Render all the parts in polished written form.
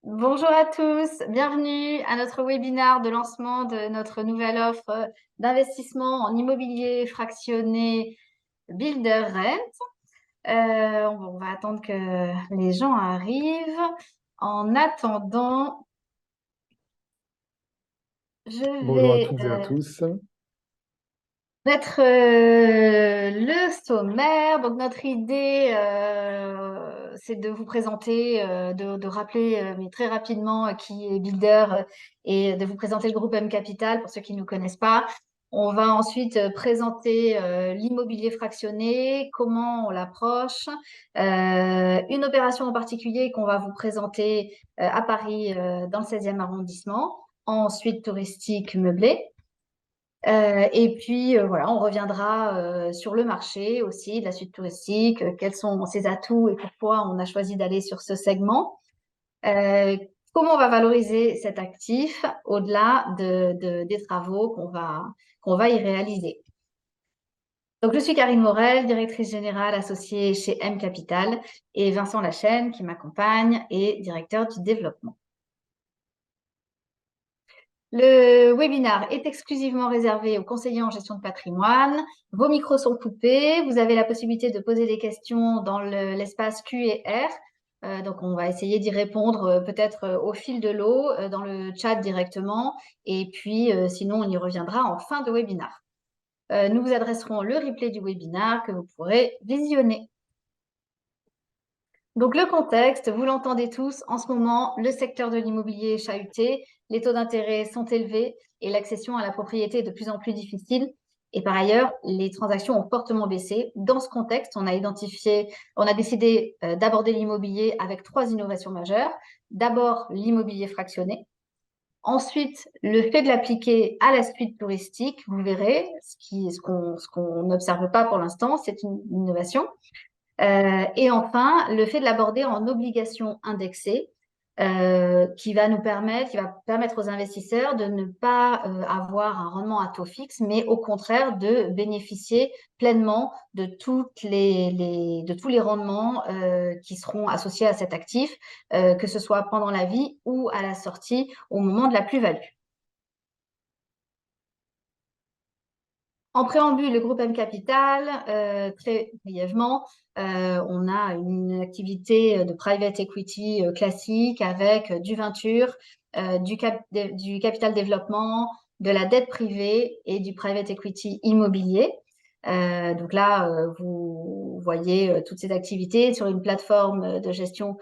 Bonjour à tous, bienvenue à notre webinaire de lancement de notre nouvelle offre d'investissement en immobilier fractionné Builder Rent. On va attendre que les gens arrivent. En attendant, je Bonjour à vais toutes et à tous. mettre le sommaire. Donc notre idée, c'est de vous présenter, de rappeler, mais très rapidement, qui est Builder et de vous présenter le groupe M Capital pour ceux qui ne nous connaissent pas. On va ensuite présenter l'immobilier fractionné, comment on l'approche, une opération en particulier qu'on va vous présenter à Paris dans le 16e arrondissement, ensuite touristique meublé. Et puis, voilà, on reviendra sur le marché aussi, de la suite touristique, quels sont ses atouts et pourquoi on a choisi d'aller sur ce segment. Euh, Comment on va valoriser cet actif au-delà des travaux qu'on va y réaliser. Donc, je suis Karine Morel, directrice générale associée chez M Capital, et Vincent Lachaine, qui m'accompagne, est directeur du développement. Le webinaire est exclusivement réservé aux conseillers en gestion de patrimoine. Vos micros sont coupés. Vous avez la possibilité de poser des questions dans l'espace Q&R. Donc, on va essayer d'y répondre peut-être au fil de l'eau, dans le chat directement. Et puis, sinon, on y reviendra en fin de webinaire. Nous vous adresserons le replay du webinaire que vous pourrez visionner. Donc, le contexte, vous l'entendez tous, en ce moment, le secteur de l'immobilier est chahuté, les taux d'intérêt sont élevés et l'accession à la propriété est de plus en plus difficile. Et par ailleurs, les transactions ont fortement baissé. Dans ce contexte, on a décidé d'aborder l'immobilier avec 3 innovations majeures. D'abord, l'immobilier fractionné. Ensuite, le fait de l'appliquer à la suite touristique, vous verrez, ce qu'on n'observe pas pour l'instant, c'est une innovation. Et enfin, le fait de l'aborder en obligation indexée, qui va permettre aux investisseurs de ne pas avoir un rendement à taux fixe, mais au contraire de bénéficier pleinement de de tous les rendements qui seront associés à cet actif, que ce soit pendant la vie ou à la sortie au moment de la plus-value. En préambule, le groupe M Capital, très brièvement, on a une activité de private equity classique avec du venture, du capital développement, de la dette privée et du private equity immobilier. Donc là, vous voyez toutes ces activités sur une plateforme de gestion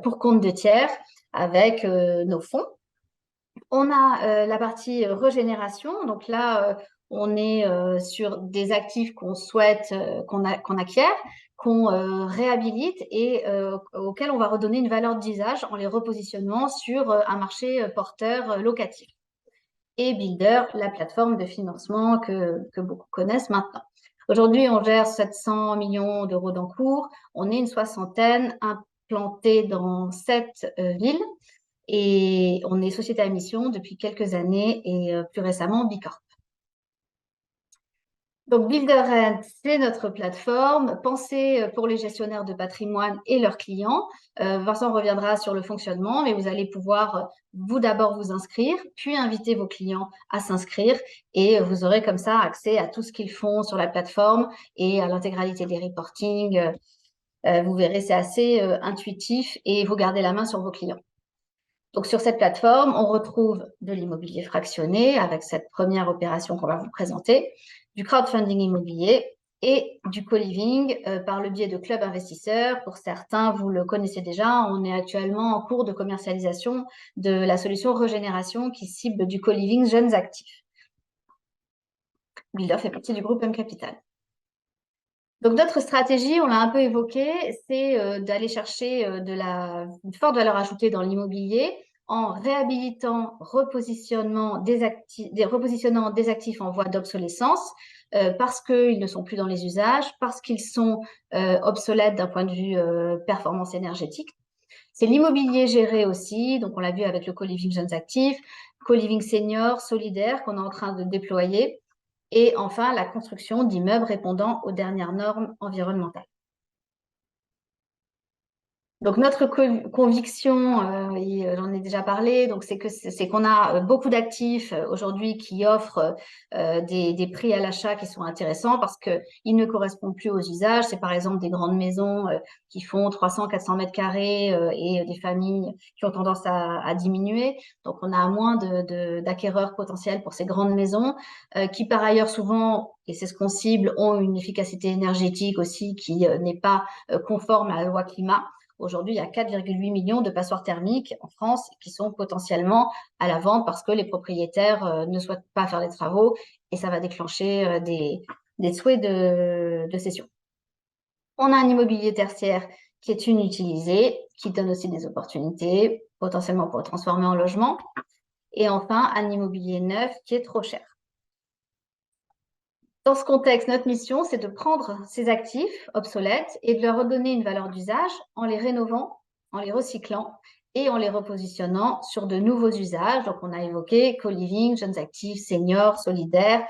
pour compte de tiers avec nos fonds. On a la partie régénération. Donc là, on est sur des actifs qu'on souhaite, qu'on acquiert, qu'on réhabilite et auxquels on va redonner une valeur d'usage en les repositionnant sur un marché porteur locatif. Et Builder, la plateforme de financement que beaucoup connaissent maintenant. Aujourd'hui, on gère 700 millions d'euros d'encours. On est une soixantaine implantés dans 7 villes. Et on est société à mission depuis quelques années et plus récemment Bicorp. Donc Builder Rent, c'est notre plateforme pensée pour les gestionnaires de patrimoine et leurs clients. Vincent reviendra sur le fonctionnement, mais vous allez pouvoir vous d'abord vous inscrire, puis inviter vos clients à s'inscrire et vous aurez comme ça accès à tout ce qu'ils font sur la plateforme et à l'intégralité des reportings. Vous verrez, c'est assez intuitif et vous gardez la main sur vos clients. Donc, sur cette plateforme, on retrouve de l'immobilier fractionné avec cette première opération qu'on va vous présenter, du crowdfunding immobilier et du co-living par le biais de clubs investisseurs. Pour certains, vous le connaissez déjà, on est actuellement en cours de commercialisation de la solution Régénération qui cible du co-living jeunes actifs. Builder fait partie du groupe M Capital. Donc, notre stratégie, on l'a un peu évoqué, c'est d'aller chercher une forte valeur ajoutée dans l'immobilier en réhabilitant, repositionnant des actifs en voie d'obsolescence parce qu'ils ne sont plus dans les usages, parce qu'ils sont obsolètes d'un point de vue performance énergétique. C'est l'immobilier géré aussi, donc on l'a vu avec le co-living jeunes actifs, co-living senior, solidaire qu'on est en train de déployer. Et enfin, la construction d'immeubles répondant aux dernières normes environnementales. Donc, notre conviction, et j'en déjà parlé. Donc, c'est qu'on a beaucoup d'actifs aujourd'hui qui offrent des prix à l'achat qui sont intéressants parce qu'ils ne correspondent plus aux usages. C'est par exemple des grandes maisons qui font 300-400 mètres carrés et des familles qui ont tendance à diminuer. Donc, on a moins d'acquéreurs potentiels pour ces grandes maisons qui, par ailleurs, souvent, et c'est ce qu'on cible, ont une efficacité énergétique aussi qui n'est pas conforme à la loi climat. Aujourd'hui, il y a 4,8 millions de passoires thermiques en France qui sont potentiellement à la vente parce que les propriétaires ne souhaitent pas faire les travaux et ça va déclencher des souhaits de cession. On a un immobilier tertiaire qui est inutilisé, qui donne aussi des opportunités, potentiellement pour le transformer en logement. Et enfin, un immobilier neuf qui est trop cher. Dans ce contexte, notre mission, c'est de prendre ces actifs obsolètes et de leur redonner une valeur d'usage en les rénovant, en les recyclant et en les repositionnant sur de nouveaux usages. Donc, on a évoqué co-living, jeunes actifs, seniors, solidaires,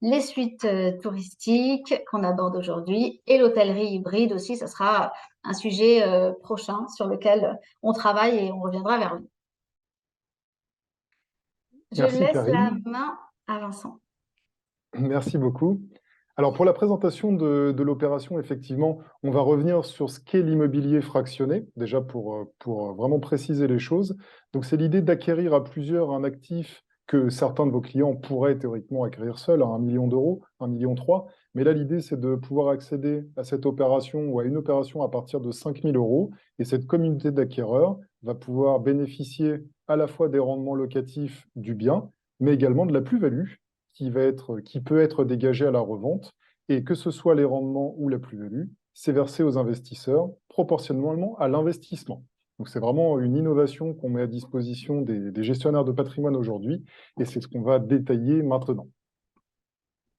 les suites touristiques qu'on aborde aujourd'hui et l'hôtellerie hybride aussi. Ce sera un sujet prochain sur lequel on travaille et on reviendra vers vous. Je Merci laisse la Karine. main à Vincent. Merci beaucoup. Alors pour la présentation de l'opération, effectivement, on va revenir sur ce qu'est l'immobilier fractionné, déjà pour vraiment préciser les choses. Donc c'est l'idée d'acquérir à plusieurs un actif que certains de vos clients pourraient théoriquement acquérir seuls à 1 million d'euros, 1,3 million. Mais là, l'idée, c'est de pouvoir accéder à cette opération ou à une opération à partir de 5 000 euros. Et cette communauté d'acquéreurs va pouvoir bénéficier à la fois des rendements locatifs du bien, mais également de la plus-value qui peut être dégagé à la revente, et que ce soit les rendements ou la plus-value, c'est versé aux investisseurs proportionnellement à l'investissement. Donc c'est vraiment une innovation qu'on met à disposition des gestionnaires de patrimoine aujourd'hui, et c'est ce qu'on va détailler maintenant.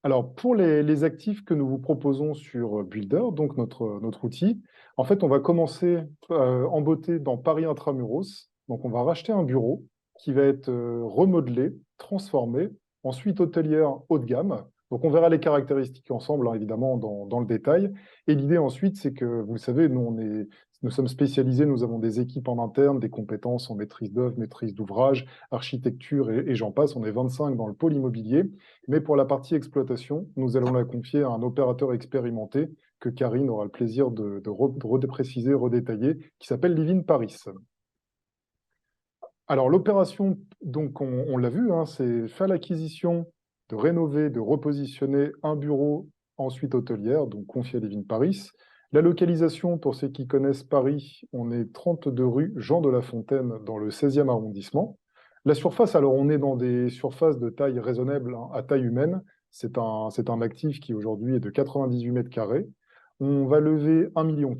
Alors pour les actifs que nous vous proposons sur Builder, donc notre outil, en fait on va commencer en beauté dans Paris Intramuros. Donc on va racheter un bureau qui va être remodelé, transformé, ensuite hôtelière haut de gamme. Donc on verra les caractéristiques ensemble, hein, évidemment, dans le détail. Et l'idée ensuite, c'est que, vous le savez, nous sommes spécialisés, nous avons des équipes en interne, des compétences en maîtrise d'œuvre, maîtrise d'ouvrage, architecture et j'en passe. On est 25 dans le pôle immobilier. Mais pour la partie exploitation, nous allons la confier à un opérateur expérimenté que Karine aura le plaisir de repréciser, redétailler, qui s'appelle Livin Paris. Alors l'opération, donc on l'a vu, hein, c'est faire l'acquisition, de rénover, de repositionner un bureau, ensuite hôtelière, donc confié à Livin Paris. La localisation, pour ceux qui connaissent Paris, on est 32 rue Jean de La Fontaine dans le 16e arrondissement. La surface, alors on est dans des surfaces de taille raisonnable, hein, à taille humaine. C'est un actif qui aujourd'hui est de 98 mètres carrés. On va lever 1,4 million,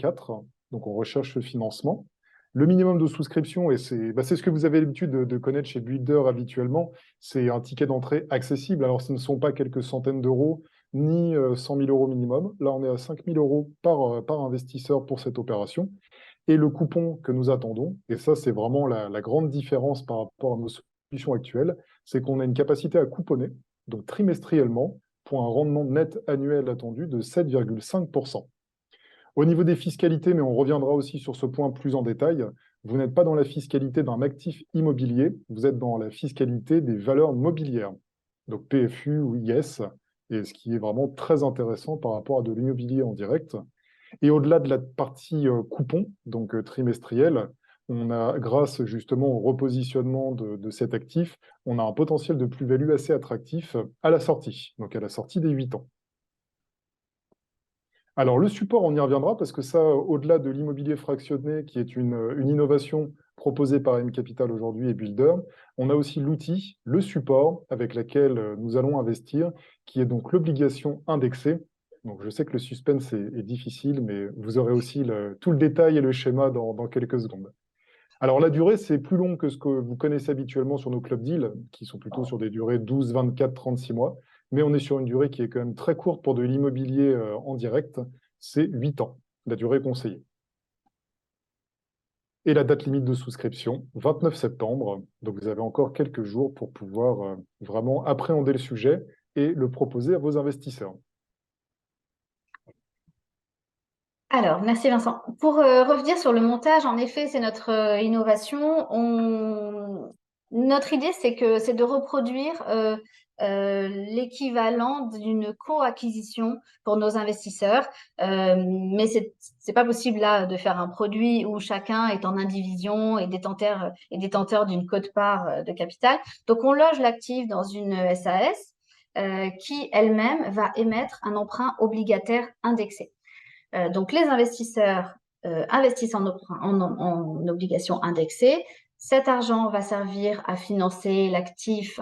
donc on recherche ce financement. Le minimum de souscription, et c'est ce que vous avez l'habitude de connaître chez Builder habituellement, c'est un ticket d'entrée accessible. Alors ce ne sont pas quelques centaines d'euros, ni 100 000 euros minimum. Là, on est à 5 000 euros par investisseur pour cette opération. Et le coupon que nous attendons, et ça c'est vraiment la grande différence par rapport à nos solutions actuelles, c'est qu'on a une capacité à couponner, donc trimestriellement, pour un rendement net annuel attendu de 7,5%. Au niveau des fiscalités, mais on reviendra aussi sur ce point plus en détail, vous n'êtes pas dans la fiscalité d'un actif immobilier, vous êtes dans la fiscalité des valeurs mobilières, donc PFU ou IS, et ce qui est vraiment très intéressant par rapport à de l'immobilier en direct. Et au-delà de la partie coupon, donc trimestriel, on a, grâce justement au repositionnement de cet actif, on a un potentiel de plus-value assez attractif à la sortie, donc à la sortie des 8 ans. Alors le support, on y reviendra parce que ça, au-delà de l'immobilier fractionné, qui est une innovation proposée par M Capital aujourd'hui et Builder, on a aussi l'outil, le support avec lequel nous allons investir, qui est donc l'obligation indexée. Donc je sais que le suspense est difficile, mais vous aurez aussi tout le détail et le schéma dans quelques secondes. Alors la durée, c'est plus long que ce que vous connaissez habituellement sur nos club deals, qui sont plutôt sur des durées 12, 24, 36 mois. Mais on est sur une durée qui est quand même très courte pour de l'immobilier en direct. C'est 8 ans, la durée conseillée. Et la date limite de souscription, 29 septembre. Donc vous avez encore quelques jours pour pouvoir vraiment appréhender le sujet et le proposer à vos investisseurs. Alors, merci Vincent. Pour revenir sur le montage, en effet, c'est notre innovation. Notre idée, c'est de reproduire l'équivalent d'une co-acquisition pour nos investisseurs. Mais c'est pas possible là de faire un produit où chacun est en indivision et détenteur d'une quote-part de capital. Donc, on loge l'actif dans une SAS qui elle-même va émettre un emprunt obligataire indexé. Donc, les investisseurs investissent en obligations indexées. Cet argent va servir à financer l'actif,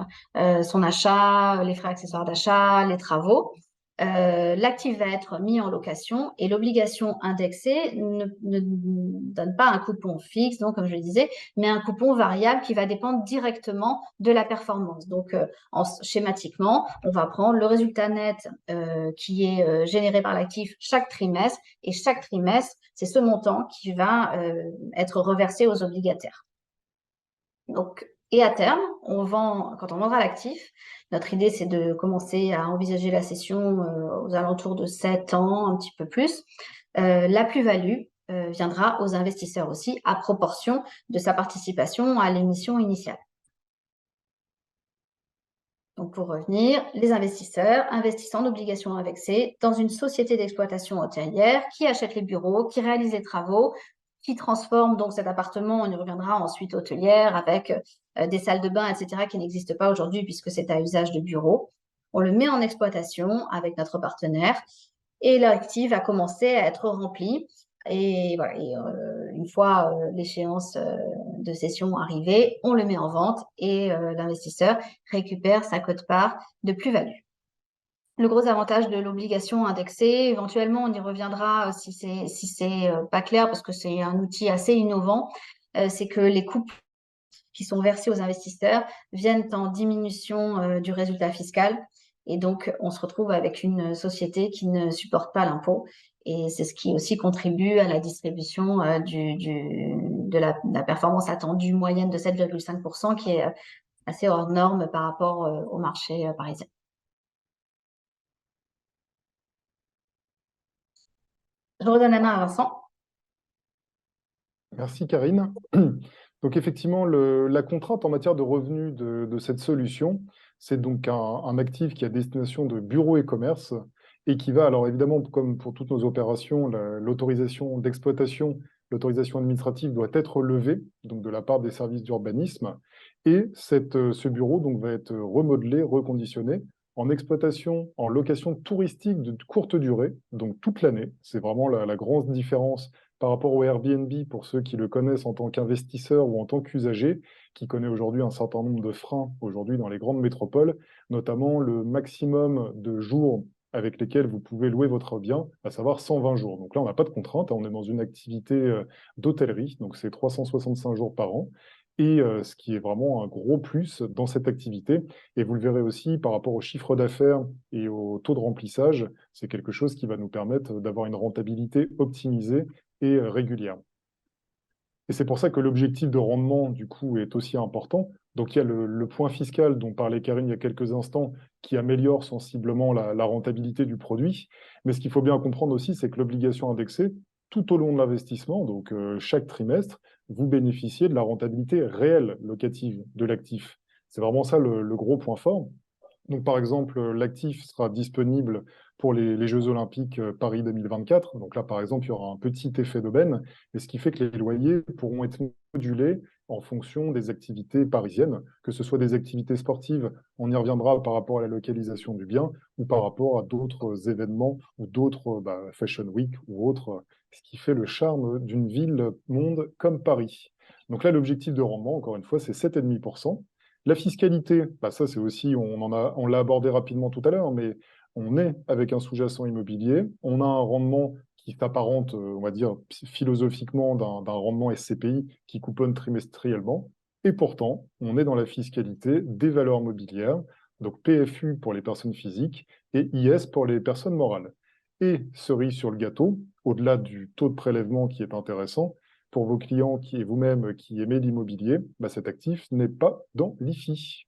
son achat, les frais accessoires d'achat, les travaux. L'actif va être mis en location et l'obligation indexée ne donne pas un coupon fixe, donc comme je le disais, mais un coupon variable qui va dépendre directement de la performance. Donc, schématiquement, on va prendre le résultat net qui est généré par l'actif chaque trimestre et chaque trimestre, c'est ce montant qui va être reversé aux obligataires. Donc, et à terme, quand on vendra l'actif, notre idée, c'est de commencer à envisager la cession aux alentours de 7 ans, un petit peu plus. La plus-value viendra aux investisseurs aussi à proportion de sa participation à l'émission initiale. Donc, pour revenir, les investisseurs investissent en obligations indexées dans une société d'exploitation hôtelière qui achète les bureaux, qui réalise les travaux, qui transforme donc cet appartement, on y reviendra ensuite hôtelière avec des salles de bain, etc., qui n'existent pas aujourd'hui puisque c'est à usage de bureau. On le met en exploitation avec notre partenaire et l'actif va commencer à être rempli. Et voilà, une fois l'échéance de cession arrivée, on le met en vente et l'investisseur récupère sa quote-part de plus-value. Le gros avantage de l'obligation indexée, éventuellement on y reviendra si c'est pas clair parce que c'est un outil assez innovant, c'est que les coupes qui sont versés aux investisseurs viennent en diminution du résultat fiscal. Et donc, on se retrouve avec une société qui ne supporte pas l'impôt. Et c'est ce qui aussi contribue à la distribution de la performance attendue moyenne de 7,5%, qui est assez hors norme par rapport au marché parisien. Je redonne la main à Vincent. Merci Karine. Donc effectivement, la contrainte en matière de revenus de cette solution, c'est donc un actif qui a destination de bureaux et commerce et qui va, alors évidemment, comme pour toutes nos opérations, l'autorisation d'exploitation, l'autorisation administrative doit être levée, donc de la part des services d'urbanisme, et ce bureau donc, va être remodelé, reconditionné en exploitation, en location touristique de courte durée, donc toute l'année. C'est vraiment la grande différence par rapport au Airbnb, pour ceux qui le connaissent en tant qu'investisseur ou en tant qu'usager, qui connaît aujourd'hui un certain nombre de freins aujourd'hui dans les grandes métropoles, notamment le maximum de jours avec lesquels vous pouvez louer votre bien, à savoir 120 jours. Donc là, on n'a pas de contrainte, on est dans une activité d'hôtellerie, donc c'est 365 jours par an. Et ce qui est vraiment un gros plus dans cette activité. Et vous le verrez aussi par rapport au chiffre d'affaires et au taux de remplissage, c'est quelque chose qui va nous permettre d'avoir une rentabilité optimisée et régulière. Et c'est pour ça que l'objectif de rendement, du coup, est aussi important. Donc, il y a le point fiscal dont parlait Karine il y a quelques instants, qui améliore sensiblement la rentabilité du produit. Mais ce qu'il faut bien comprendre aussi, c'est que l'obligation indexée, tout au long de l'investissement, donc chaque trimestre, vous bénéficiez de la rentabilité réelle locative de l'actif. C'est vraiment ça le gros point fort. Donc, par exemple, l'actif sera disponible pour les Jeux Olympiques Paris 2024. Donc là, par exemple, il y aura un petit effet d'aubaine, et ce qui fait que les loyers pourront être modulés en fonction des activités parisiennes, que ce soit des activités sportives, on y reviendra par rapport à la localisation du bien, ou par rapport à d'autres événements ou d'autres Fashion Week ou autres, ce qui fait le charme d'une ville-monde comme Paris. Donc là, l'objectif de rendement, encore une fois, c'est 7,5%. La fiscalité, ça c'est aussi, on l'a abordé rapidement tout à l'heure, mais on est avec un sous-jacent immobilier, on a un rendement qui s'apparente, on va dire, philosophiquement d'un rendement SCPI qui couponne trimestriellement, et pourtant, on est dans la fiscalité des valeurs mobilières, donc PFU pour les personnes physiques et IS pour les personnes morales. Et cerise sur le gâteau, au-delà du taux de prélèvement qui est intéressant, pour vos clients et vous-même qui aimez l'immobilier, cet actif n'est pas dans l'IFI.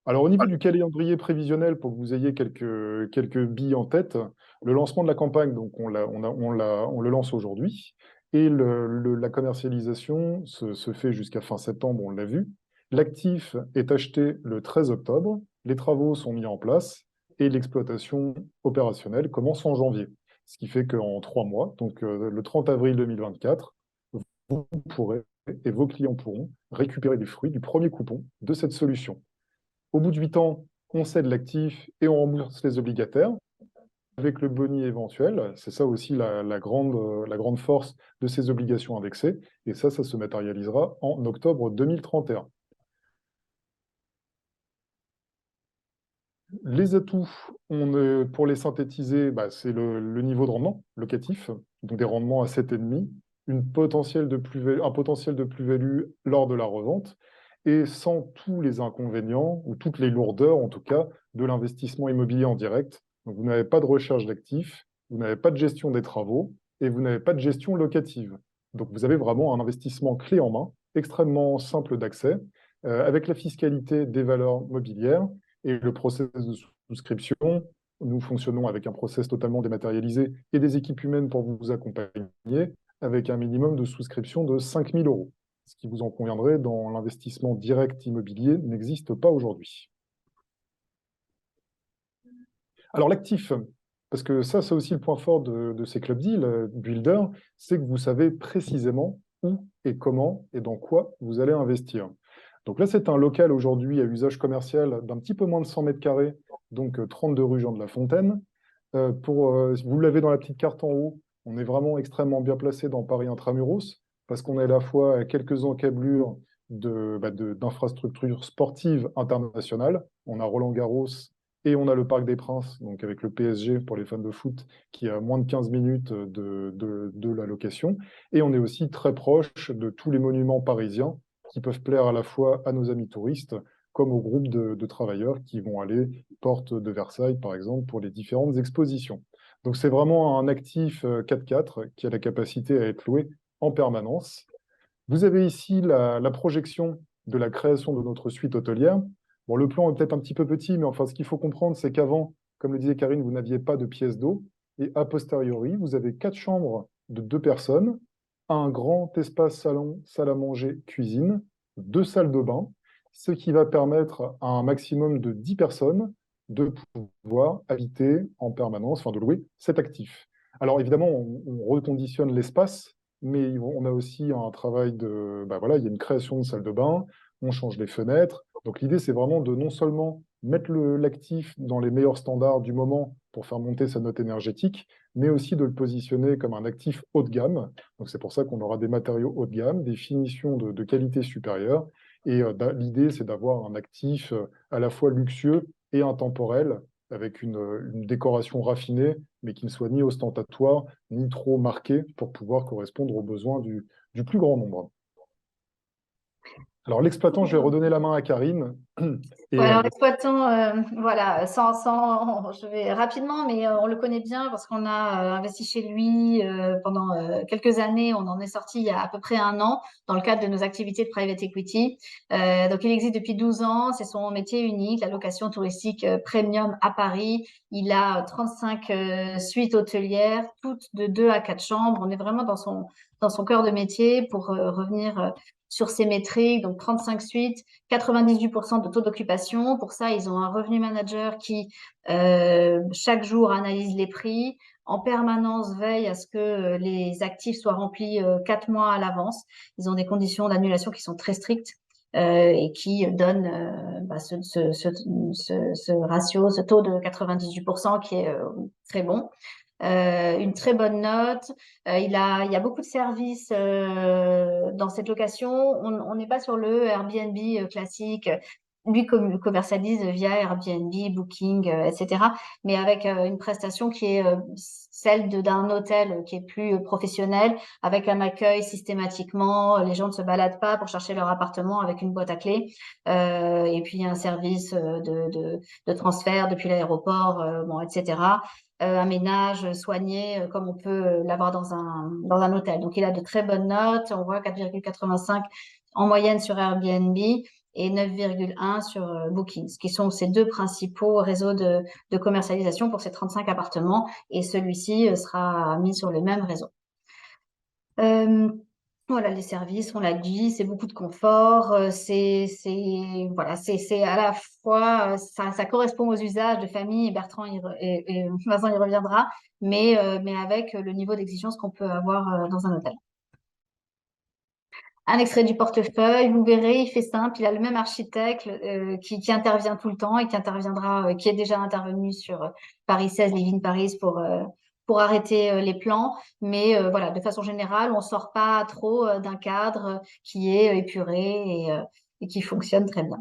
Alors, au niveau du calendrier prévisionnel, pour que vous ayez quelques billes en tête, le lancement de la campagne, donc on le lance aujourd'hui, et la commercialisation se fait jusqu'à fin septembre, on l'a vu. L'actif est acheté le 13 octobre, les travaux sont mis en place, et l'exploitation opérationnelle commence en janvier. Ce qui fait qu'en 3 mois, donc le 30 avril 2024, vous pourrez et vos clients pourront récupérer les fruits du premier coupon de cette solution. Au bout de 8 ans, on cède l'actif et on rembourse les obligataires avec le boni éventuel. C'est ça aussi la grande force de ces obligations indexées. Et ça se matérialisera en octobre 2031. Les atouts, pour les synthétiser, c'est le niveau de rendement locatif, donc des rendements à 7,5, un potentiel de plus-value lors de la revente, et sans tous les inconvénients, ou toutes les lourdeurs en tout cas, de l'investissement immobilier en direct. Donc vous n'avez pas de recherche d'actifs, vous n'avez pas de gestion des travaux, et vous n'avez pas de gestion locative. Donc vous avez vraiment un investissement clé en main, extrêmement simple d'accès, avec la fiscalité des valeurs mobilières, et le process de souscription. Nous fonctionnons avec un process totalement dématérialisé et des équipes humaines pour vous accompagner, avec un minimum de souscription de 5 000 euros. Ce qui vous en conviendrait, dans l'investissement direct immobilier, n'existe pas aujourd'hui. Alors l'actif, parce que ça, c'est aussi le point fort de ces club deals, builder, c'est que vous savez précisément où et comment et dans quoi vous allez investir. Donc là, c'est un local aujourd'hui à usage commercial d'un petit peu moins de 100 mètres carrés, donc 32 rue Jean de La Fontaine. Vous l'avez dans la petite carte en haut, on est vraiment extrêmement bien placé dans Paris Intramuros, parce qu'on est à la fois à quelques encablures d'infrastructures sportives internationales. On a Roland-Garros et on a le Parc des Princes, donc avec le PSG pour les fans de foot, qui est à moins de 15 minutes de la location. Et on est aussi très proche de tous les monuments parisiens qui peuvent plaire à la fois à nos amis touristes comme aux groupes de travailleurs qui vont aller porte de Versailles, par exemple, pour les différentes expositions. Donc c'est vraiment un actif 4x4 qui a la capacité à être loué en permanence. Vous avez ici la projection de la création de notre suite hôtelière. Bon, le plan est peut-être un petit peu petit, mais enfin, ce qu'il faut comprendre, c'est qu'avant, comme le disait Karine, vous n'aviez pas de pièces d'eau. Et a posteriori, vous avez 4 chambres de 2 personnes, un grand espace salon, salle à manger, cuisine, 2 salles de bain, ce qui va permettre à un maximum de 10 personnes de pouvoir habiter en permanence, enfin de louer cet actif. Alors évidemment, on reconditionne l'espace, mais on a aussi un travail voilà, il y a une création de salle de bain, on change les fenêtres. Donc l'idée, c'est vraiment de non seulement mettre l'actif dans les meilleurs standards du moment pour faire monter sa note énergétique, mais aussi de le positionner comme un actif haut de gamme. Donc c'est pour ça qu'on aura des matériaux haut de gamme, des finitions de qualité supérieure. Et l'idée, c'est d'avoir un actif à la fois luxueux et intemporel, avec une décoration raffinée, mais qui ne soit ni ostentatoire, ni trop marquée, pour pouvoir correspondre aux besoins du plus grand nombre. Alors l'exploitant, je vais redonner la main à Karine. Et, Ouais, alors l'exploitant, voilà, je vais rapidement, mais on le connaît bien parce qu'on a investi chez lui pendant quelques années. On en est sorti il y a à peu près un an dans le cadre de nos activités de private equity. Donc il existe depuis 12 ans, c'est son métier unique, la location touristique premium à Paris. Il a 35 suites hôtelières, toutes de 2 à 4 chambres. On est vraiment dans son cœur de métier pour revenir sur ces métriques, donc 35 suites, 98% de taux d'occupation. Pour ça, ils ont un revenu manager qui, chaque jour, analyse les prix, en permanence veille à ce que les actifs soient remplis 4 mois à l'avance. Ils ont des conditions d'annulation qui sont très strictes et qui donnent ce ratio, ce taux de 98% qui est très bon. Une très bonne note. Il y a beaucoup de services dans cette location. On n'est pas sur le Airbnb classique. Lui commercialise via Airbnb, Booking, etc. Mais avec une prestation qui est celle d'un hôtel qui est plus professionnel, avec un accueil systématiquement. Les gens ne se baladent pas pour chercher leur appartement avec une boîte à clés. Et puis, il y a un service de transfert depuis l'aéroport, etc. Un ménage soigné comme on peut l'avoir dans un hôtel. Donc, il a de très bonnes notes. On voit 4,85 en moyenne sur Airbnb. et 9,1 sur Booking, qui sont ces deux principaux réseaux de commercialisation pour ces 35 appartements. Et celui-ci sera mis sur le même réseau. Voilà, les services, on l'a dit, c'est beaucoup de confort, voilà, c'est à la fois, ça correspond aux usages de famille, et Bertrand et Vincent y reviendra, mais avec le niveau d'exigence qu'on peut avoir dans un hôtel. Un extrait du portefeuille, vous verrez, il fait simple, il a le même architecte qui intervient tout le temps et qui interviendra, qui est déjà intervenu sur Paris 16, Living Paris pour arrêter les plans. Mais voilà, de façon générale, on sort pas trop d'un cadre qui est épuré et qui fonctionne très bien.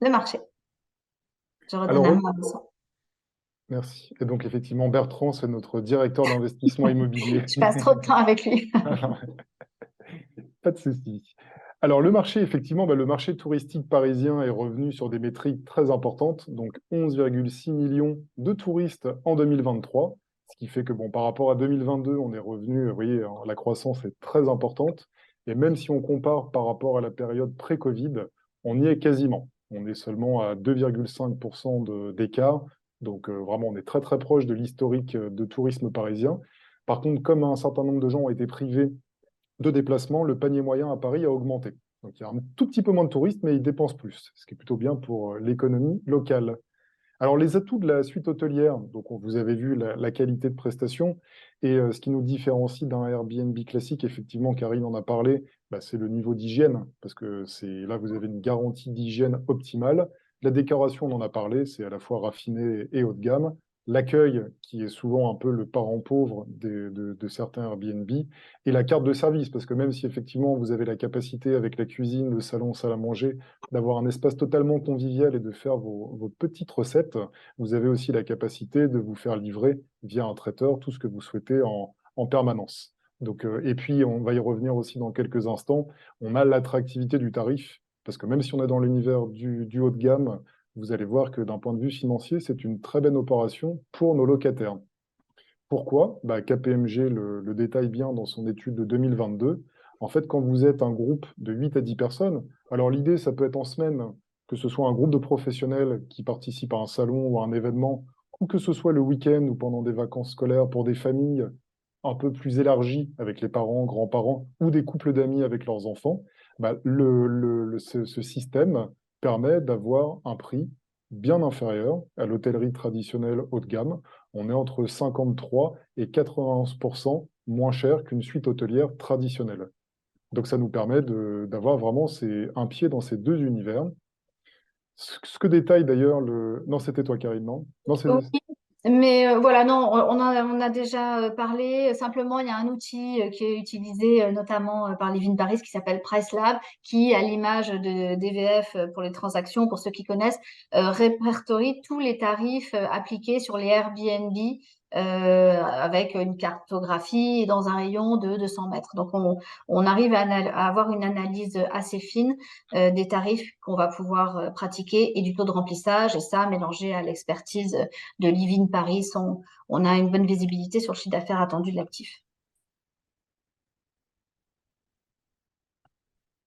Le marché. Je redonne la main à Vincent. Merci. Et donc, effectivement, Bertrand, c'est notre directeur d'investissement immobilier. Je passe trop de temps avec lui. Pas de souci. Alors, le marché, effectivement, le marché touristique parisien est revenu sur des métriques très importantes, donc 11,6 millions de touristes en 2023, ce qui fait que, bon, par rapport à 2022, on est revenu, vous voyez, la croissance est très importante. Et même si on compare par rapport à la période pré-Covid, on y est quasiment. On est seulement à 2,5% d'écart. Donc, vraiment, on est très, très proche de l'historique de tourisme parisien. Par contre, comme un certain nombre de gens ont été privés de déplacement, le panier moyen à Paris a augmenté. Donc il y a un tout petit peu moins de touristes, mais ils dépensent plus, ce qui est plutôt bien pour l'économie locale. Alors les atouts de la suite hôtelière, donc vous avez vu la qualité de prestation, et ce qui nous différencie d'un Airbnb classique, effectivement, Karine en a parlé, c'est le niveau d'hygiène, parce que là vous avez une garantie d'hygiène optimale. La décoration, on en a parlé, c'est à la fois raffiné et haut de gamme. L'accueil, qui est souvent un peu le parent pauvre de certains Airbnb, et la carte de service, parce que même si effectivement vous avez la capacité avec la cuisine, le salon, salle à manger, d'avoir un espace totalement convivial et de faire vos petites recettes, vous avez aussi la capacité de vous faire livrer via un traiteur tout ce que vous souhaitez en permanence. Donc, et puis, on va y revenir aussi dans quelques instants, on a l'attractivité du tarif, parce que même si on est dans l'univers du haut de gamme, vous allez voir que d'un point de vue financier, c'est une très belle opération pour nos locataires. Pourquoi? KPMG le détaille bien dans son étude de 2022. En fait, quand vous êtes un groupe de 8 à 10 personnes, alors l'idée, ça peut être en semaine, que ce soit un groupe de professionnels qui participent à un salon ou à un événement, ou que ce soit le week-end ou pendant des vacances scolaires pour des familles un peu plus élargies avec les parents, grands-parents, ou des couples d'amis avec leurs enfants, ce système permet d'avoir un prix bien inférieur à l'hôtellerie traditionnelle haut de gamme. On est entre 53 et 91% moins cher qu'une suite hôtelière traditionnelle. Donc ça nous permet d'avoir vraiment un pied dans ces deux univers. Ce que détaille d'ailleurs le... Non, c'était toi, Karine, non? Non, c'est... Oui, mais voilà, non, on a déjà parlé. Simplement, il y a un outil qui est utilisé notamment par Livin Paris qui s'appelle PriceLab, qui, à l'image de DVF pour les transactions, pour ceux qui connaissent, répertorie tous les tarifs appliqués sur les Airbnb avec une cartographie dans un rayon de 200 mètres. Donc, on arrive à avoir une analyse assez fine des tarifs qu'on va pouvoir pratiquer et du taux de remplissage, et ça, mélangé à l'expertise de Livin Paris, on a une bonne visibilité sur le chiffre d'affaires attendu de l'actif.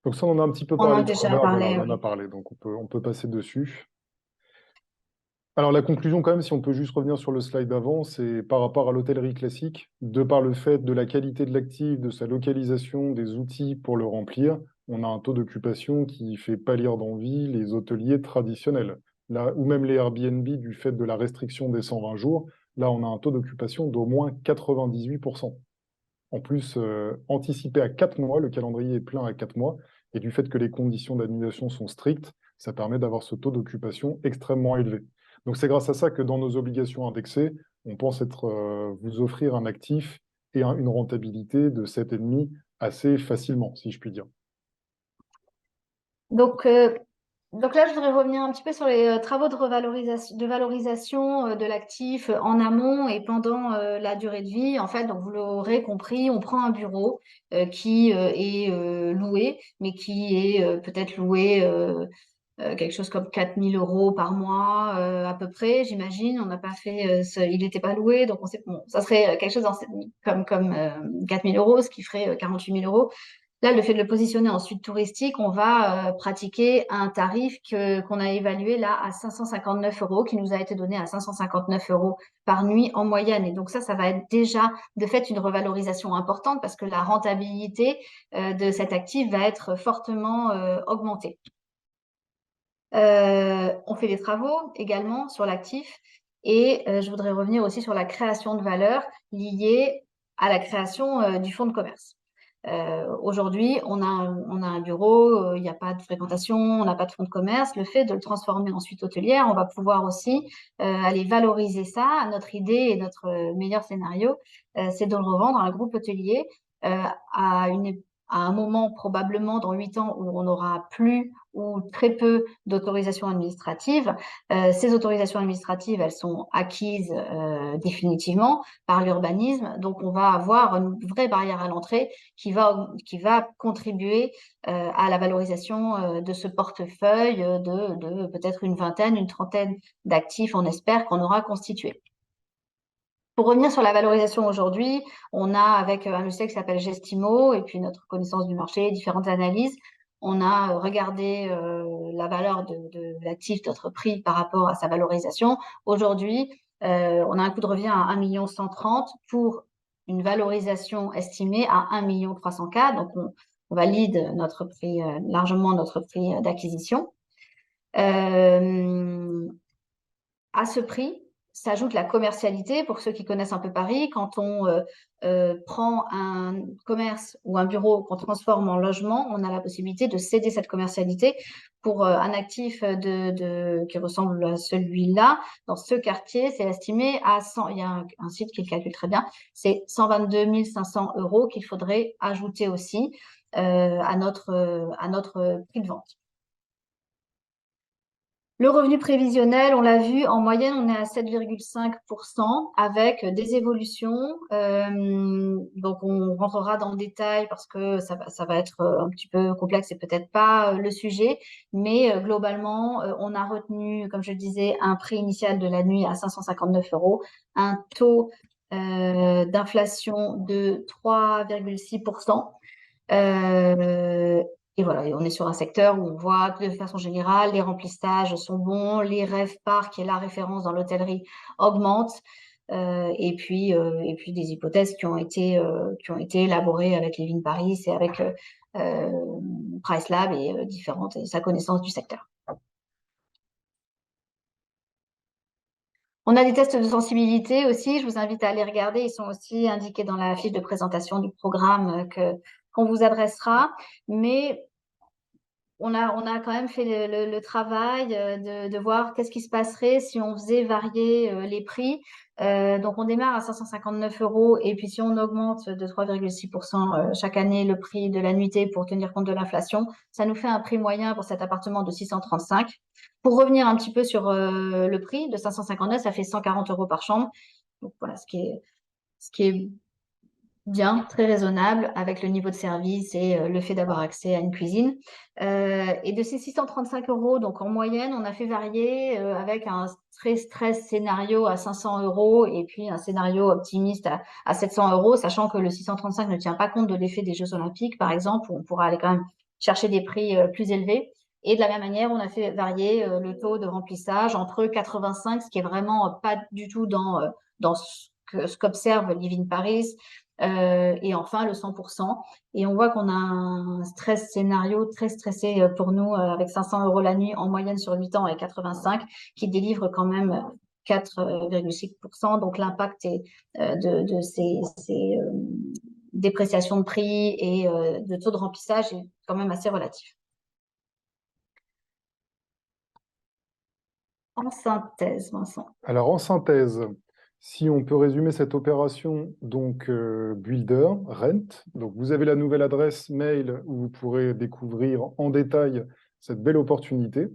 Donc ça, on en a un petit peu On en parlé a de déjà travers, voilà, parlé, on en a oui. parlé, donc on peut passer dessus. Alors la conclusion quand même, si on peut juste revenir sur le slide d'avant, c'est par rapport à l'hôtellerie classique, de par le fait de la qualité de l'actif, de sa localisation, des outils pour le remplir, on a un taux d'occupation qui fait pâlir d'envie les hôteliers traditionnels. Là, ou même les Airbnb du fait de la restriction des 120 jours, là on a un taux d'occupation d'au moins 98%. En plus, anticipé à 4 mois, le calendrier est plein à 4 mois, et du fait que les conditions d'annulation sont strictes, ça permet d'avoir ce taux d'occupation extrêmement élevé. Donc c'est grâce à ça que dans nos obligations indexées, on pense vous offrir un actif et une rentabilité de 7,5 assez facilement, si je puis dire. Donc là, je voudrais revenir un petit peu sur les travaux de valorisation de l'actif en amont et pendant la durée de vie. En fait, donc vous l'aurez compris, on prend un bureau qui est loué, mais qui est peut-être loué quelque chose comme 4 000 euros par mois à peu près, j'imagine. On n'a pas fait, il n'était pas loué, donc on sait, bon, ça serait quelque chose comme 4 000 euros, ce qui ferait 48 000 euros. Là, le fait de le positionner en suite touristique, on va pratiquer un tarif qu'on a évalué là à 559 €, qui nous a été donné à 559 € par nuit en moyenne. Et donc ça va être déjà de fait une revalorisation importante parce que la rentabilité de cet actif va être fortement augmentée. On fait des travaux également sur l'actif et je voudrais revenir aussi sur la création de valeur liée à la création du fonds de commerce. Aujourd'hui, on a un bureau, il n'y a pas de fréquentation, on n'a pas de fonds de commerce. Le fait de le transformer en suite hôtelière, on va pouvoir aussi aller valoriser ça. Notre idée et notre meilleur scénario, c'est de le revendre à un groupe hôtelier à un moment probablement dans 8 ans où on n'aura plus ou très peu d'autorisations administratives. Ces autorisations administratives, elles sont acquises définitivement par l'urbanisme. Donc, on va avoir une vraie barrière à l'entrée qui va contribuer à la valorisation de ce portefeuille de peut-être une vingtaine, une trentaine d'actifs, on espère, qu'on aura constitué. Pour revenir sur la valorisation aujourd'hui, on a avec un logiciel qui s'appelle Gestimo et puis notre connaissance du marché, différentes analyses, on a regardé la valeur de l'actif, notre prix par rapport à sa valorisation. Aujourd'hui, on a un coût de revient à 1 130 000 pour une valorisation estimée à 1 300 000. Donc, on valide notre prix, largement notre prix d'acquisition. À ce prix s'ajoute la commercialité. Pour ceux qui connaissent un peu Paris, quand on prend un commerce ou un bureau qu'on transforme en logement, on a la possibilité de céder cette commercialité pour un actif qui ressemble à celui-là. Dans ce quartier, c'est estimé à 100, il y a un site qui le calcule très bien, c'est 122 500 € qu'il faudrait ajouter aussi à notre prix de vente. Le revenu prévisionnel, on l'a vu, en moyenne, on est à 7,5% avec des évolutions. Donc, on rentrera dans le détail parce que ça va être un petit peu complexe et peut-être pas le sujet. Mais globalement, on a retenu, comme je le disais, un prix initial de la nuit à 559 €, un taux d'inflation de 3,6%. Et voilà, on est sur un secteur où on voit que de façon générale, les remplissages sont bons, les RevPAR, qui est la référence dans l'hôtellerie, augmentent. Et puis des hypothèses qui ont été élaborées avec Lévin Paris et avec PriceLab et différentes et sa connaissance du secteur. On a des tests de sensibilité aussi, je vous invite à les regarder, ils sont aussi indiqués dans la fiche de présentation du programme qu'on vous adressera. Mais on a quand même fait le travail de voir qu'est-ce qui se passerait si on faisait varier les prix. Donc, on démarre à 559 € et puis si on augmente de 3,6% chaque année le prix de la nuitée pour tenir compte de l'inflation, ça nous fait un prix moyen pour cet appartement de 635. Pour revenir un petit peu sur le prix de 559, ça fait 140 € par chambre. Donc, voilà, ce qui est bien, très raisonnable avec le niveau de service et le fait d'avoir accès à une cuisine. Et de ces 635 €, donc en moyenne, on a fait varier avec un stress scénario à 500 € et puis un scénario optimiste à 700 €, sachant que le 635 ne tient pas compte de l'effet des Jeux Olympiques, par exemple, où on pourra aller quand même chercher des prix plus élevés. Et de la même manière, on a fait varier le taux de remplissage entre 85, ce qui est vraiment pas du tout dans ce qu'observe Living Paris, et enfin le 100%. Et on voit qu'on a un stress scénario très stressé pour nous avec 500 € la nuit en moyenne sur 8 ans et 85 qui délivre quand même 4,6%. Donc l'impact de ces dépréciations de prix et de taux de remplissage est quand même assez relatif. En synthèse, Vincent. Alors, en synthèse, si on peut résumer cette opération, donc Builder, Rent, donc vous avez la nouvelle adresse mail où vous pourrez découvrir en détail cette belle opportunité.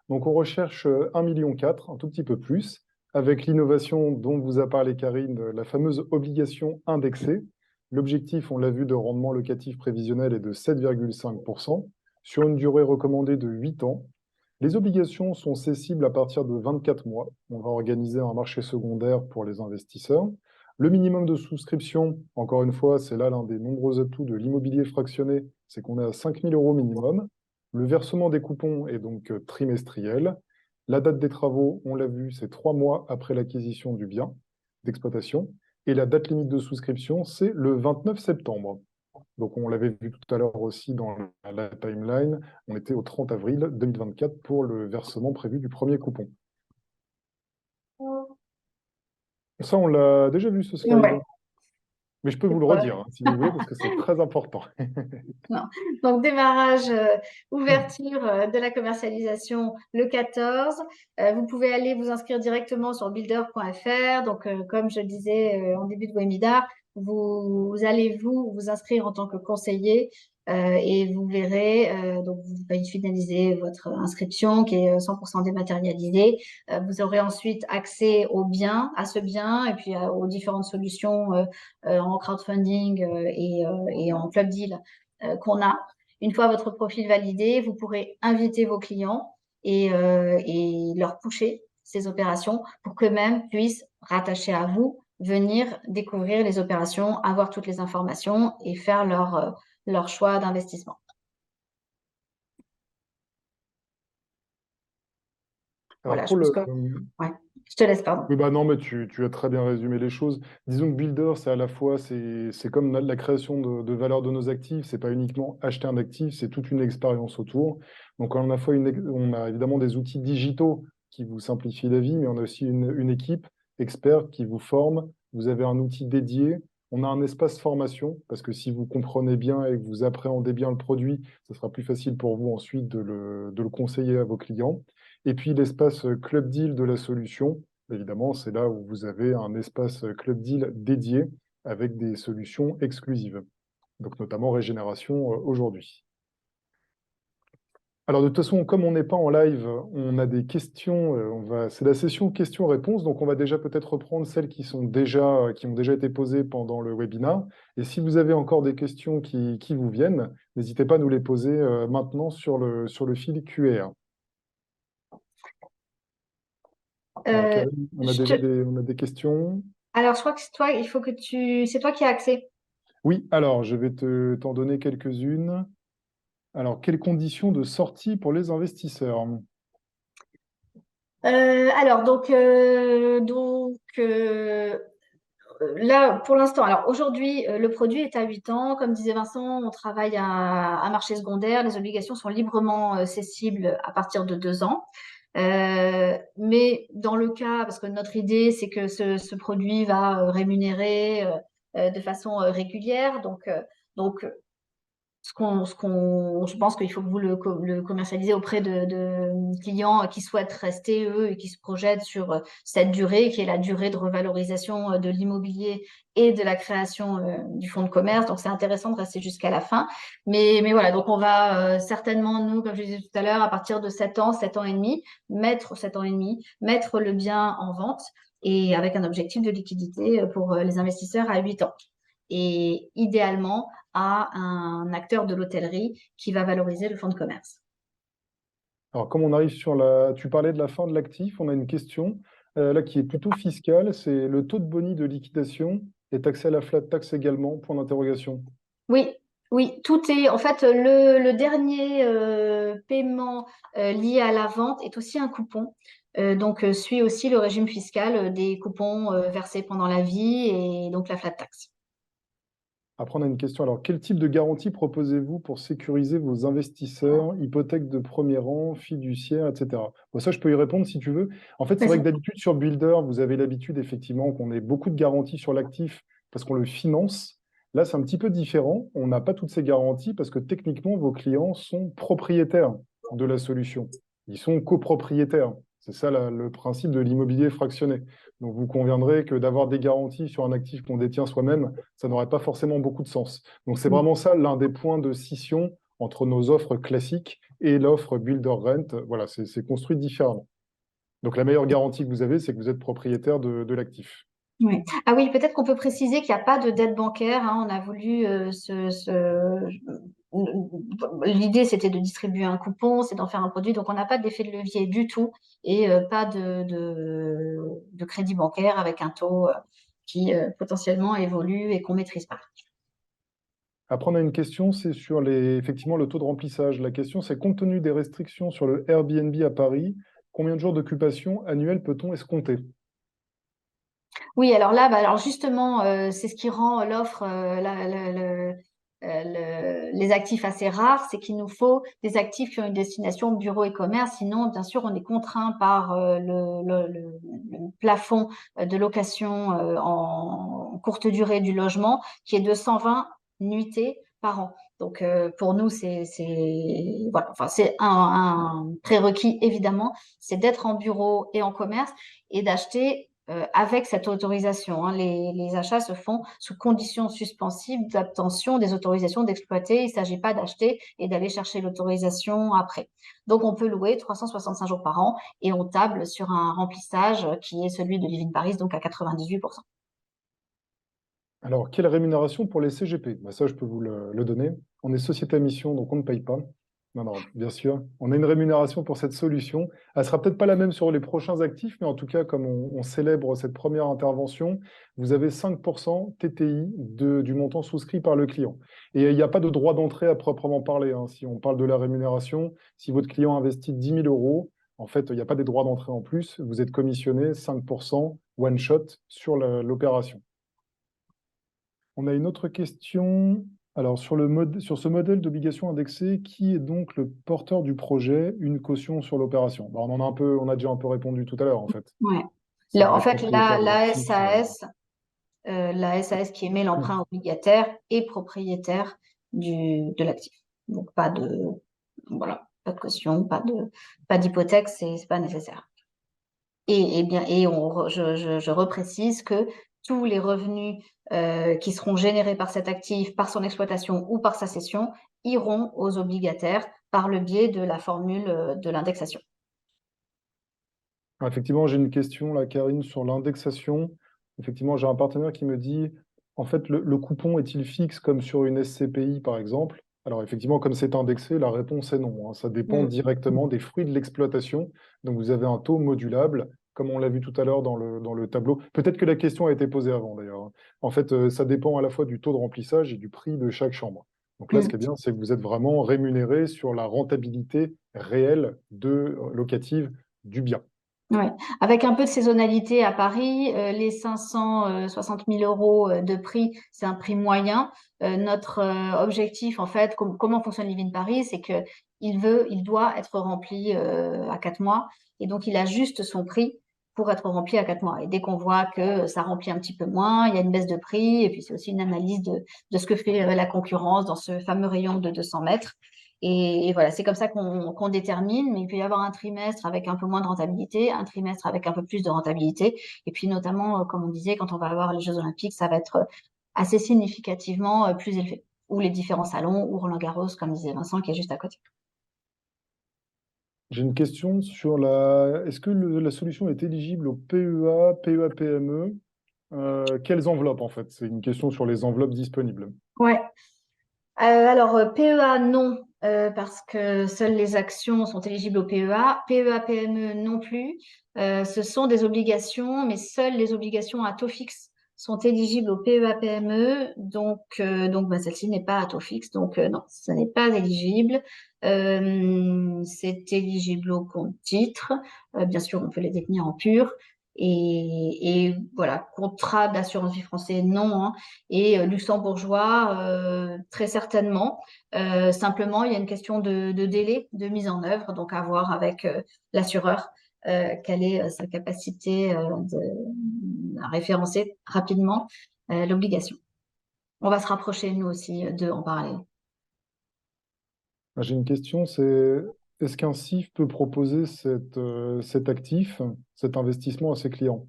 Donc, on recherche 1,4 million, un tout petit peu plus, avec l'innovation dont vous a parlé Karine, la fameuse obligation indexée. L'objectif, on l'a vu, de rendement locatif prévisionnel est de 7,5% sur une durée recommandée de 8 ans. Les obligations sont cessibles à partir de 24 mois. On va organiser un marché secondaire pour les investisseurs Le minimum de souscription, encore une fois, c'est là l'un des nombreux atouts de l'immobilier fractionné, c'est qu'on est à 5 000 euros minimum. Le versement des coupons est donc trimestriel. La date des travaux, on l'a vu, c'est 3 mois après l'acquisition du bien d'exploitation. Et la date limite de souscription, c'est le 29 septembre. Donc, on l'avait vu tout à l'heure aussi dans la timeline. On était au 30 avril 2024 pour le versement prévu du premier coupon. Ça, on l'a déjà vu, ce slide. Ouais. Mais je peux vous le redire, hein, si vous voulez, parce que c'est très important. Non. Donc, démarrage, ouverture de la commercialisation le 14. Vous pouvez aller vous inscrire directement sur builder.fr. Donc, comme je disais en début de webinaire, vous allez vous inscrire en tant que conseiller et vous verrez, donc vous finaliser votre inscription qui est 100% dématérialisée. Vous aurez ensuite accès au bien, à ce bien et puis aux différentes solutions en crowdfunding et en club deal qu'on a. Une fois votre profil validé, vous pourrez inviter vos clients et leur pusher ces opérations pour qu'eux-mêmes puissent, rattacher à vous, venir découvrir les opérations, avoir toutes les informations et faire leur choix d'investissement. Alors, Voilà, je pour pense le, que... Ouais, je te laisse, pardon. oui, bah non, mais tu as très bien résumé les choses. Disons que Builder, c'est à la fois, c'est comme la création de valeur de nos actifs. C'est pas uniquement acheter un actif, c'est toute une expérience autour. Donc, on a à la fois on a évidemment des outils digitaux qui vous simplifient la vie, mais on a aussi une équipe experte qui vous forme. Vous avez un outil dédié. On a un espace formation, parce que si vous comprenez bien et que vous appréhendez bien le produit, ce sera plus facile pour vous ensuite de le conseiller à vos clients. Et puis l'espace Club Deal de la solution. Évidemment, c'est là où vous avez un espace Club Deal dédié avec des solutions exclusives, donc notamment Régénération aujourd'hui. Alors de toute façon, comme on n'est pas en live, on a des questions. C'est la session questions-réponses, donc on va déjà peut-être reprendre celles qui ont déjà été posées pendant le webinaire. Et si vous avez encore des questions qui vous viennent, n'hésitez pas à nous les poser maintenant sur le fil Q&A. Alors, Karine, on a des questions. Alors, je crois que c'est toi, il faut que c'est toi qui as accès. Oui, alors je vais t'en donner quelques-unes. Alors, quelles conditions de sortie pour les investisseurs? Alors, là, pour l'instant, alors aujourd'hui, le produit est à 8 ans. Comme disait Vincent, on travaille à marché secondaire. Les obligations sont librement cessibles à partir de 2 ans. Mais dans le cas, parce que notre idée, c'est que ce produit va rémunérer de façon régulière. Donc, je pense qu'il faut que vous le commercialisez auprès de clients qui souhaitent rester, eux, et qui se projettent sur cette durée, qui est la durée de revalorisation de l'immobilier et de la création du fonds de commerce. Donc, c'est intéressant de rester jusqu'à la fin. Mais voilà, donc on va certainement, nous, comme je disais tout à l'heure, à partir de 7 ans, 7 ans et demi, mettre le bien en vente et avec un objectif de liquidité pour les investisseurs à 8 ans. Et idéalement, à un acteur de l'hôtellerie qui va valoriser le fonds de commerce. Alors, comme on arrive tu parlais de la fin de l'actif, on a une question là qui est plutôt fiscale. C'est le taux de boni de liquidation est taxé à la flat tax également, point d'interrogation. Oui, oui, tout est. En fait, le dernier paiement lié à la vente est aussi un coupon. Donc, suit aussi le régime fiscal des coupons versés pendant la vie et donc la flat tax. Après, on a une question. Alors, quel type de garantie proposez-vous pour sécuriser vos investisseurs, hypothèques de premier rang, fiduciaires, etc. Bon, ça, je peux y répondre si tu veux. En fait, c'est vrai que Vas-y. d'habitude, sur Builder, vous avez l'habitude, effectivement, qu'on ait beaucoup de garanties sur l'actif parce qu'on le finance. Là, c'est un petit peu différent. On n'a pas toutes ces garanties parce que techniquement, vos clients sont propriétaires de la solution. Ils sont copropriétaires. C'est ça le principe de l'immobilier fractionné. Donc, vous conviendrez que d'avoir des garanties sur un actif qu'on détient soi-même, ça n'aurait pas forcément beaucoup de sens. Donc, c'est vraiment ça l'un des points de scission entre nos offres classiques et l'offre Builder Rent. Voilà, c'est construit différemment. Donc, la meilleure garantie que vous avez, c'est que vous êtes propriétaire de l'actif. Oui. Ah oui, peut-être qu'on peut préciser qu'il n'y a pas de dette bancaire, hein. On a voulu l'idée, c'était de distribuer un coupon, c'est d'en faire un produit. Donc, on n'a pas d'effet de levier du tout et pas de crédit bancaire avec un taux. qui potentiellement évoluent et qu'on ne maîtrise pas. Après, on a une question, c'est sur effectivement le taux de remplissage. La question, c'est compte tenu des restrictions sur le Airbnb à Paris, combien de jours d'occupation annuelle peut-on escompter? Oui, alors là, bah, alors justement, c'est ce qui rend l'offre, les actifs assez rares, c'est qu'il nous faut des actifs qui ont une destination bureau et commerce. Sinon, bien sûr, on est contraint par le plafond de location en courte durée du logement, qui est de 120 nuitées par an. Donc, pour nous, voilà, enfin, c'est un prérequis, évidemment, c'est d'être en bureau et en commerce et d'acheter avec cette autorisation. Hein. Les achats se font sous conditions suspensives d'obtention des autorisations d'exploiter. Il ne s'agit pas d'acheter et d'aller chercher l'autorisation après. Donc, on peut louer 365 jours par an et on table sur un remplissage qui est celui de Living Paris, donc à 98%. Alors, quelle rémunération pour les CGP? Bah, ça, je peux vous le donner. On est société à mission, donc on ne paye pas. Non, non, bien sûr. On a une rémunération pour cette solution. Elle sera peut-être pas la même sur les prochains actifs, mais en tout cas, comme on célèbre cette première intervention, vous avez 5% TTI du montant souscrit par le client. Et il n'y a pas de droit d'entrée à proprement parler. Hein. Si on parle de la rémunération, si votre client investit 10 000 euros, en fait, il n'y a pas des droits d'entrée en plus. Vous êtes commissionné 5% one shot sur l'opération. On a une autre question. Alors, sur ce modèle d'obligation indexée, qui est donc le porteur du projet, une caution sur l'opération? Bah, on a déjà un peu répondu tout à l'heure, en fait. Ouais. Ça En va être fait, propriétaire de l'actif. la SAS qui émet l'emprunt obligataire est propriétaire de l'actif. Donc, voilà, pas de caution, pas d'hypothèque, c'est pas nécessaire. Je reprécise que tous les revenus qui seront générés par cet actif, par son exploitation ou par sa cession, iront aux obligataires par le biais de la formule de l'indexation. Effectivement, j'ai une question là, Karine, sur l'indexation. Effectivement, j'ai un partenaire qui me dit, en fait, le coupon est-il fixe comme sur une SCPI, par exemple? Alors, effectivement, comme c'est indexé, la réponse est non. Hein. Ça dépend Mm. directement des fruits de l'exploitation. Donc, vous avez un taux modulable, comme on l'a vu tout à l'heure dans le tableau. Peut-être que la question a été posée avant, d'ailleurs. Hein. En fait, ça dépend à la fois du taux de remplissage et du prix de chaque chambre. Donc là, ce qui est Mm. bien, c'est que vous êtes vraiment rémunéré sur la rentabilité réelle locative du bien. Ouais. Avec un peu de saisonnalité à Paris, les 560 000 euros de prix, c'est un prix moyen. Notre objectif, en fait, comment fonctionne Living Paris, c'est que il doit être rempli à 4 mois, et donc il ajuste son prix pour être rempli à 4 mois. Et dès qu'on voit que ça remplit un petit peu moins, il y a une baisse de prix, et puis c'est aussi une analyse de ce que fait la concurrence dans ce fameux rayon de 200 mètres. Et voilà, c'est comme ça qu'on détermine, mais il peut y avoir un trimestre avec un peu moins de rentabilité, un trimestre avec un peu plus de rentabilité. Et puis notamment, comme on disait, quand on va avoir les Jeux Olympiques, ça va être assez significativement plus élevé. Ou les différents salons, ou Roland-Garros, comme disait Vincent, qui est juste à côté. J'ai une question sur Est-ce que la solution est éligible au PEA, PEA-PME? Quelles enveloppes, en fait? C'est une question sur les enveloppes disponibles. Ouais. Alors, PEA, non, parce que seules les actions sont éligibles au PEA. PEA, PME, non plus. Ce sont des obligations, mais seules les obligations à taux fixe sont éligibles au PEA, PME. Donc bah, celle-ci n'est pas à taux fixe, donc non, ça n'est pas éligible. C'est éligible au compte titre. Bien sûr, on peut les détenir en pur. Et voilà, contrat d'assurance vie français, non, hein. Et luxembourgeois, très certainement. Simplement, il y a une question de délai de mise en œuvre, donc à voir avec l'assureur quelle est sa capacité à référencer rapidement l'obligation. On va se rapprocher, nous aussi, d'eux en parallèle. J'ai une question, c'est est-ce qu'un CIF peut proposer cet actif, cet investissement à ses clients?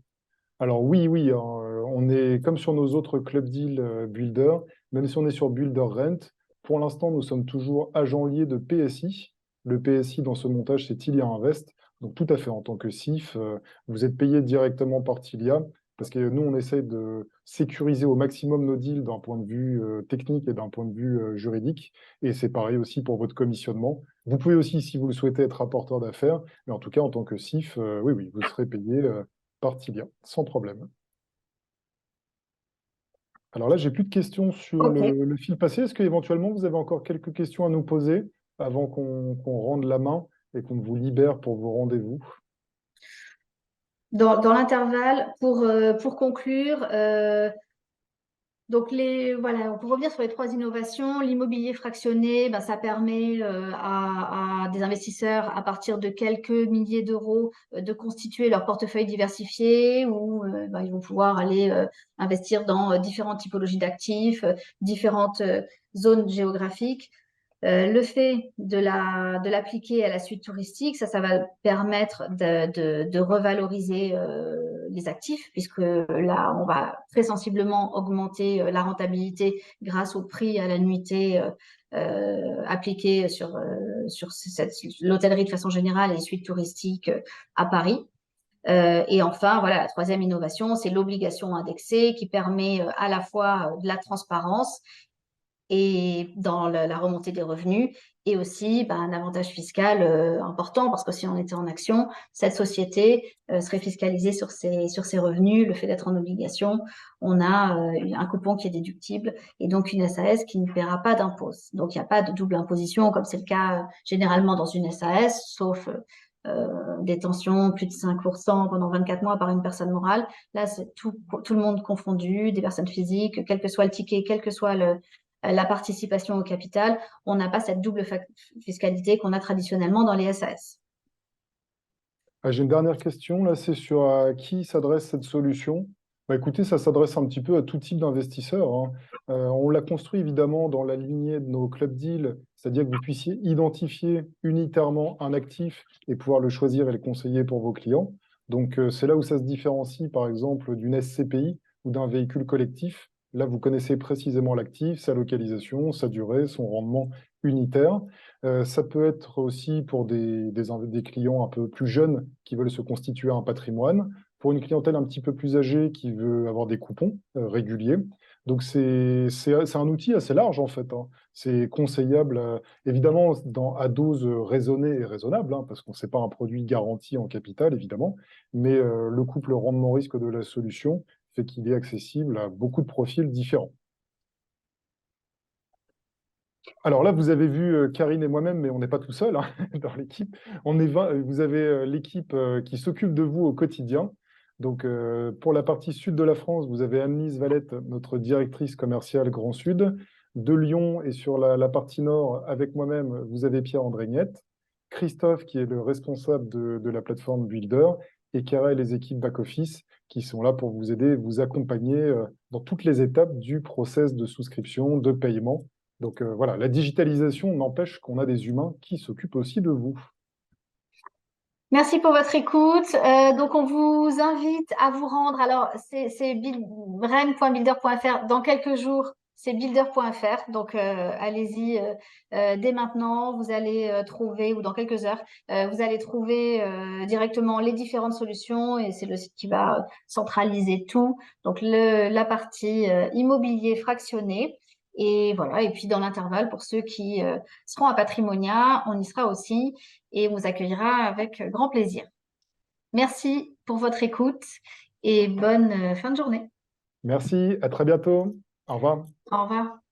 Alors oui, oui, hein, on est comme sur nos autres club deal Builder, même si on est sur Builder Rent, pour l'instant, nous sommes toujours agents liés de PSI. Le PSI dans ce montage, c'est Tilia Invest. Donc tout à fait, en tant que CIF, vous êtes payé directement par Tilia, parce que nous, on essaie de sécuriser au maximum nos deals d'un point de vue technique et d'un point de vue juridique. Et c'est pareil aussi pour votre commissionnement. Vous pouvez aussi, si vous le souhaitez, être rapporteur d'affaires, mais en tout cas, en tant que CIF, oui, oui, vous serez payé par Tilia, sans problème. Alors là, j'ai plus de questions sur Ok. le fil passé. Est-ce qu'éventuellement, vous avez encore quelques questions à nous poser avant qu'on rende la main et qu'on vous libère pour vos rendez-vous? Dans l'intervalle, pour conclure, donc voilà, on peut revenir sur les trois innovations. L'immobilier fractionné, ben, ça permet à des investisseurs à partir de quelques milliers d'euros de constituer leur portefeuille diversifié où ben, ils vont pouvoir aller investir dans différentes typologies d'actifs, différentes zones géographiques. Le fait de l'appliquer à la suite touristique, ça va permettre de revaloriser les actifs, puisque là, on va très sensiblement augmenter la rentabilité grâce au prix à la nuitée appliqué sur l'hôtellerie de façon générale et les suites touristiques à Paris. Et enfin, voilà, la troisième innovation, c'est l'obligation indexée qui permet à la fois de la transparence et dans la remontée des revenus et aussi ben, un avantage fiscal important parce que si on était en action, cette société serait fiscalisée sur ses revenus. Le fait d'être en obligation, on a un coupon qui est déductible et donc une SAS qui ne paiera pas d'impôts. Donc il n'y a pas de double imposition comme c'est le cas généralement dans une SAS, sauf détention plus de 5% pendant 24 mois par une personne morale. Là, c'est tout le monde confondu, des personnes physiques, quel que soit le ticket, quel que soit la participation au capital, on n'a pas cette double fiscalité qu'on a traditionnellement dans les SAS. Ah, j'ai une dernière question, là, c'est sur à qui s'adresse cette solution. Bah, écoutez, ça s'adresse un petit peu à tout type d'investisseurs, hein. On l'a construit évidemment dans la lignée de nos club deals, c'est-à-dire que vous puissiez identifier unitairement un actif et pouvoir le choisir et le conseiller pour vos clients. Donc, c'est là où ça se différencie, par exemple, d'une SCPI ou d'un véhicule collectif. Là, vous connaissez précisément l'actif, sa localisation, sa durée, son rendement unitaire. Ça peut être aussi pour des clients un peu plus jeunes qui veulent se constituer un patrimoine, pour une clientèle un petit peu plus âgée qui veut avoir des coupons réguliers. Donc c'est un outil assez large en fait, hein. C'est conseillable, évidemment, à dose raisonnée et raisonnable, hein, parce qu'on ne sait pas un produit garanti en capital, évidemment, mais le couple rendement-risque de la solution fait qu'il est accessible à beaucoup de profils différents. Alors là, vous avez vu Karine et moi-même, mais on n'est pas tout seul, hein, dans l'équipe. Vous avez l'équipe qui s'occupe de vous au quotidien. Donc, pour la partie sud de la France, vous avez Anne-Lise Valette, notre directrice commerciale Grand Sud. De Lyon et sur la partie nord, avec moi-même, vous avez Pierre-André Niette, Christophe, qui est le responsable de la plateforme Builder, et Cara et les équipes back-office qui sont là pour vous aider, vous accompagner dans toutes les étapes du process de souscription, de paiement. Donc voilà, la digitalisation n'empêche qu'on a des humains qui s'occupent aussi de vous. Merci pour votre écoute. Donc, on vous invite à vous rendre. Alors, c'est ren.builder.fr. Dans quelques jours, c'est builder.fr. Donc, allez-y dès maintenant. Vous allez trouver, ou dans quelques heures, vous allez trouver directement les différentes solutions et c'est le site qui va centraliser tout. Donc, la partie immobilier fractionné. Et voilà. Et puis, dans l'intervalle, pour ceux qui seront à Patrimonia, on y sera aussi et on vous accueillera avec grand plaisir. Merci pour votre écoute et bonne fin de journée. Merci, à très bientôt. Au revoir. Au revoir.